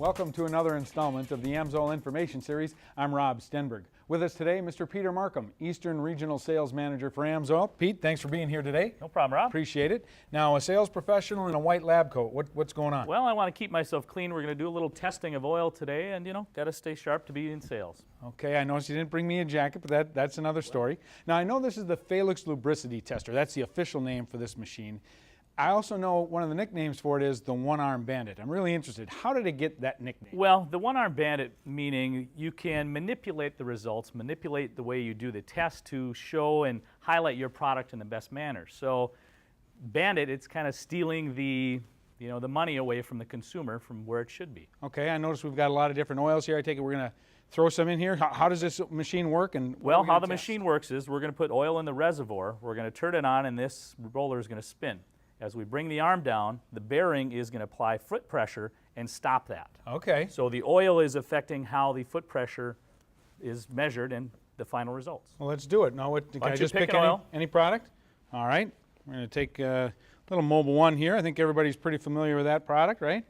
Welcome to another installment of the AMSOIL Information Series. I'm Rob Stenberg. With us today, Mr. Peter Markham, Eastern Regional Sales Manager for AMSOIL. Pete, thanks for being here today. No problem, Rob. Appreciate it. Now, a sales professional in a white lab coat, what's going on? Well, I want to keep myself clean. We're going to do a little testing of oil today, and got to stay sharp to be in sales. Okay, I noticed you didn't bring me a jacket, but that's another story. Now, I know this is the Falex lubricity tester. That's the official name for this machine. I also know one of the nicknames for it is the one-arm bandit. I'm really interested. How did it get that nickname? Well, the one-arm bandit, meaning you can manipulate the results, manipulate the way you do the test to show and highlight your product in the best manner. So, bandit, it's kind of stealing the money away from the consumer from where it should be. Okay, I noticed we've got a lot of different oils here. I take it we're going to throw some in here. How does this machine work? And well, how the machine works is we're going to put oil in the reservoir. We're going to turn it on, and this roller is going to spin. As we bring the arm down, the bearing is going to apply foot pressure and stop that. Okay. So the oil is affecting how the foot pressure is measured in the final results. Well, let's do it. Now, can I just pick any product? All right. We're going to take a little Mobile One here. I think everybody's pretty familiar with that product, right?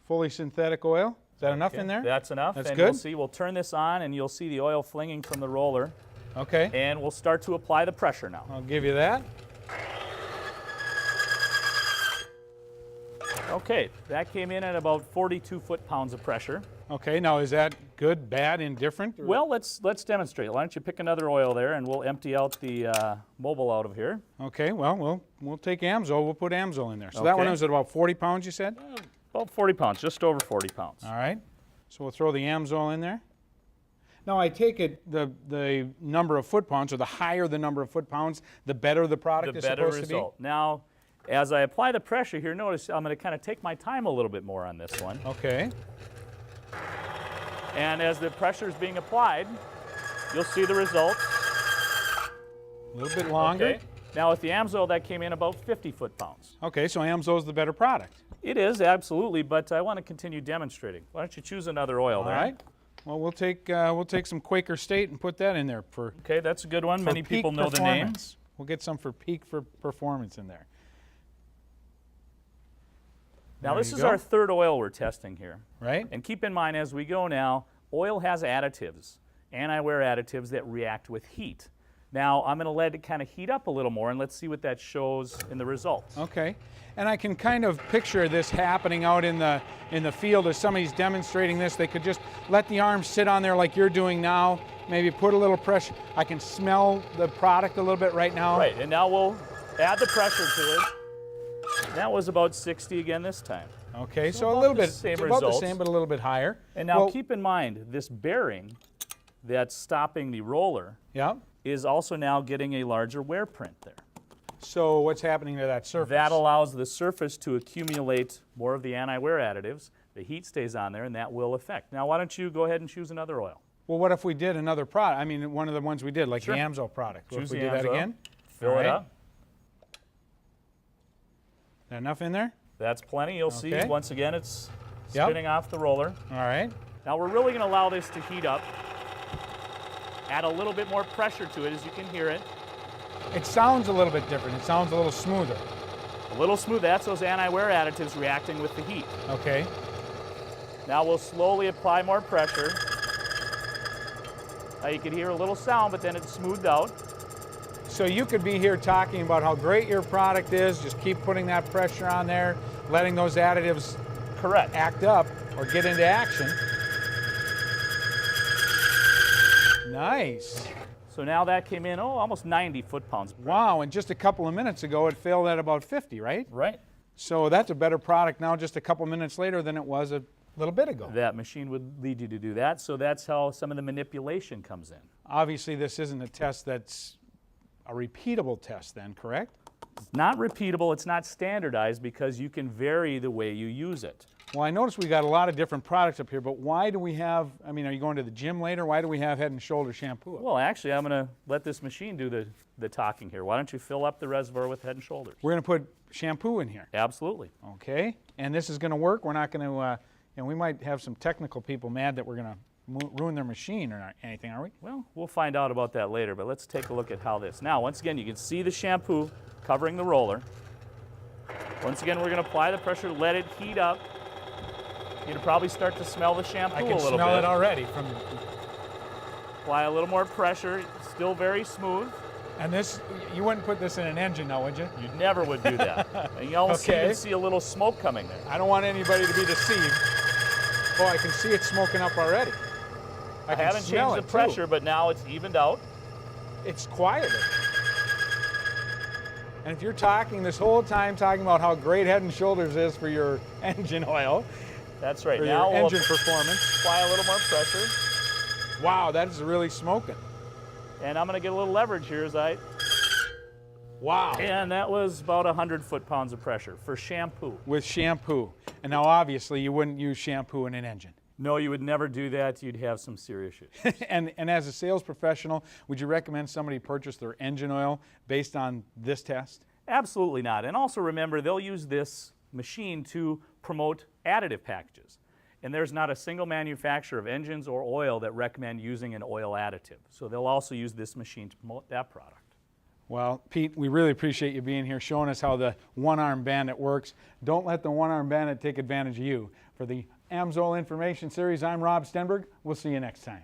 Fully synthetic oil. Is that enough in there? That's enough. That's and good. You'll see, we'll turn this on, and you'll see the oil flinging from the roller. Okay. And we'll start to apply the pressure now. I'll give you that. Okay, that came in at about 42 foot-pounds of pressure. Okay, now is that good, bad, indifferent? Or? Well, let's demonstrate. Why don't you pick another oil there, and we'll empty out the Mobile out of here. Okay, well, we'll take AMSOIL. We'll put AMSOIL in there. So that one was at about 40 pounds, you said? About 40 pounds, just over 40 pounds. All right, so we'll throw the AMSOIL in there. Now, I take it the number of foot-pounds, or the higher the number of foot-pounds, the better the product is supposed to be? Now, as I apply the pressure here, notice I'm going to kind of take my time a little bit more on this one. Okay. And as the pressure is being applied, you'll see the results. A little bit longer. Okay. Now with the AMSOIL, that came in about 50 foot-pounds. Okay, so AMSOIL is the better product. It is, absolutely, but I want to continue demonstrating. Why don't you choose another oil there? All right. Well, we'll take some Quaker State and put that in there for. Okay, that's a good one. Many people know the names. We'll get some for peak for performance in there. Now this is our third oil we're testing here. Right. And keep in mind as we go now, oil has additives, anti-wear additives that react with heat. Now I'm going to let it kind of heat up a little more, and let's see what that shows in the results. Okay. And I can kind of picture this happening out in the field as somebody's demonstrating this. They could just let the arm sit on there like you're doing now, maybe put a little pressure. I can smell the product a little bit right now. Right, and now we'll add the pressure to it. That was about 60 again this time. Okay, so a little bit, same about results. the same, but a little bit higher. And now keep in mind, this bearing that's stopping the roller is also now getting a larger wear print there. So what's happening to that surface? That allows the surface to accumulate more of the anti-wear additives. The heat stays on there, and that will affect. Now, why don't you go ahead and choose another oil? Well, what if we did another product? I mean, one of the ones we did, like the AMSOIL product. Choose if we the do that AMSOIL. again? Fill it up. That enough in there? That's plenty. You'll see, once again, it's spinning off the roller. All right. Now, we're really going to allow this to heat up. Add a little bit more pressure to it, as you can hear it. It sounds a little bit different. It sounds a little smoother. A little smooth. That's those anti-wear additives reacting with the heat. Okay. Now we'll slowly apply more pressure. Now you can hear a little sound, but then it's smoothed out. So you could be here talking about how great your product is, just keep putting that pressure on there, letting those additives act up or get into action. Nice. So now that came in, almost 90 foot-pounds. Wow, and just a couple of minutes ago it failed at about 50, right? Right. So that's a better product now just a couple minutes later than it was a little bit ago. That machine would lead you to do that, so that's how some of the manipulation comes in. Obviously this isn't a test that's a repeatable test then, correct? It's not repeatable, it's not standardized because you can vary the way you use it. Well, I noticed we got a lot of different products up here, but why do we have, I mean, are you going to the gym later? Why do we have Head & Shoulder shampoo? Well, actually, I'm going to let this machine do the talking here. Why don't you fill up the reservoir with Head & Shoulders? We're going to put shampoo in here. Absolutely. Okay, and this is going to work? We're not going to, we might have some technical people mad that we're going to ruin their machine or anything, are we? Well, we'll find out about that later, but let's take a look at how this. Now, once again, you can see the shampoo covering the roller. Once again, we're going to apply the pressure, let it heat up. you'd probably start to smell the shampoo I a can little smell bit. it already from. Apply a little more pressure, still very smooth. And this, you wouldn't put this in an engine now, would you? You never would do that. And you almost Okay. even see a little smoke coming there. I don't want anybody to be deceived. Oh, I can see it smoking up already. I can haven't smell changed the it, pressure, too. but now it's evened out. It's quieter. And if you're talking this whole time talking about how great Head and Shoulders is for your engine oil, That's right. for Now your we'll engine performance. apply a little more pressure. Wow, that is really smoking. And I'm going to get a little leverage here as I... Wow. And that was about 100 foot-pounds of pressure for shampoo. With shampoo. And now obviously you wouldn't use shampoo in an engine. No, you would never do that. You'd have some serious issues. and as a sales professional, would you recommend somebody purchase their engine oil based on this test? Absolutely not. And also remember, they'll use this machine to promote additive packages. And there's not a single manufacturer of engines or oil that recommend using an oil additive. So they'll also use this machine to promote that product. Well, Pete, we really appreciate you being here, showing us how the one-arm bandit works. Don't let the one-arm bandit take advantage of you. For the AMSOIL Information Series, I'm Rob Stenberg. We'll see you next time.